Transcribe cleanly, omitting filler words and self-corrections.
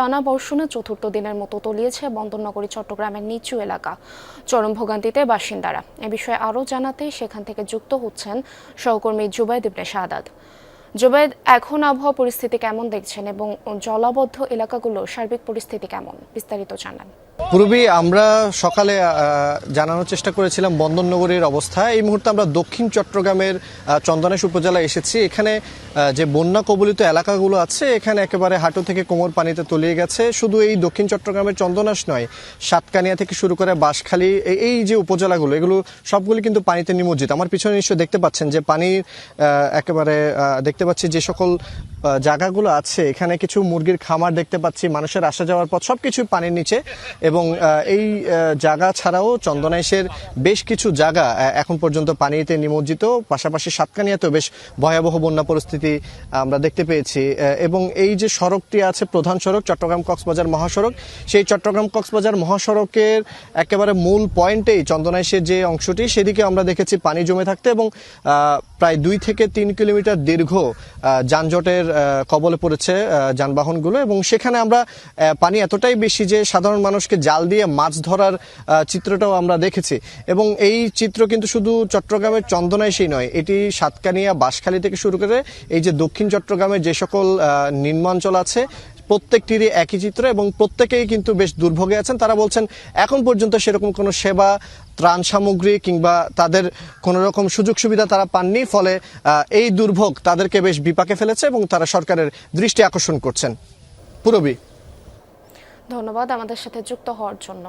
টানা বর্ষণে চতুর্থ দিনের মতো তলিয়েছে বন্দরনগরী চট্টগ্রামের নিচু এলাকা। চরম ভোগান্তিতে বাসিন্দারা। এ বিষয়ে আরও জানাতে সেখান থেকে যুক্ত হচ্ছেন সহকর্মী জুবাইদ ইবনে শাহাদাত। জুবাইদ, এখন আবহাওয়া পরিস্থিতি কেমন দেখছেন এবং জলাবদ্ধ এলাকাগুলোর সার্বিক পরিস্থিতি কেমন, বিস্তারিত জানান। পূর্বে আমরা সকালে জানানোর চেষ্টা করেছিলাম বন্দরনগরীর অবস্থা। এই মুহূর্তে আমরা দক্ষিণ চট্টগ্রামের চন্দনাইশ উপজেলায় এসেছি। এখানে যে বন্যা কবলিত এলাকাগুলো আছে এখানে একেবারে হাঁটু থেকে কোমর পানিতে তলিয়ে গেছে। শুধু এই দক্ষিণ চট্টগ্রামের চন্দনাইশ নয়, সাতকানিয়া থেকে শুরু করে বাঁশখালী, এই যে উপজেলাগুলো এগুলো সবগুলি কিন্তু পানিতে নিমজ্জিত। আমার পিছনে নিশ্চয়ই দেখতে পাচ্ছেন যে পানির একেবারে দেখতে পাচ্ছি যে সকল জায়গাগুলো আছে, এখানে কিছু মুরগির খামার দেখতে পাচ্ছি, মানুষের আসা যাওয়ার পথ সবকিছু পানির নিচে। এবং এই জায়গা ছাড়াও চন্দনাইশের বেশ কিছু জায়গা এখন পর্যন্ত পানিতে নিমজ্জিত। পাশাপাশি সাতকানিয়াতেও বেশ ভয়াবহ বন্যা পরিস্থিতি আমরা দেখতে পেয়েছি। এবং এই যে সড়কটি আছে, প্রধান সড়ক চট্টগ্রাম কক্সবাজার মহাসড়ক, সেই চট্টগ্রাম কক্সবাজার মহাসড়কের একেবারে মূল পয়েন্টেই চন্দনাইশের যে অংশটি, সেদিকে আমরা দেখেছি পানি জমে থাকতে এবং প্রায় 2 থেকে 3 কিলোমিটার দীর্ঘ যানজটের কবলে পড়েছে যানবাহনগুলো। এবং সেখানে আমরা পানি এতটাই বেশি যে সাধারণ মানুষকে জাল দিয়ে মাছ ধরার চিত্রটাও আমরা দেখেছি। এবং এই চিত্র কিন্তু শুধু চট্টগ্রামের চন্দনাইশেই নয়, এটি সাতকানিয়া, বাঁশখালী থেকে শুরু করে এই যে দক্ষিণ চট্টগ্রামের যে সকল নিম্নাঞ্চল আছে প্রত্যেকটিরই একই চিত্র এবং প্রত্যেকেই কিন্তু বেশ দুর্ভোগে আছেন। তারা বলছেন এখন পর্যন্ত সেরকম কোনো সেবা, ত্রাণ সামগ্রী কিংবা তাদের কোনো রকম সুযোগ সুবিধা তারা পাননি। ফলে এই দুর্ভোগ তাদেরকে বেশ বিপাকে ফেলেছে এবং তারা সরকারের দৃষ্টি আকর্ষণ করছেন। পুরবী, ধন্যবাদ আমাদের সাথে যুক্ত হওয়ার জন্য।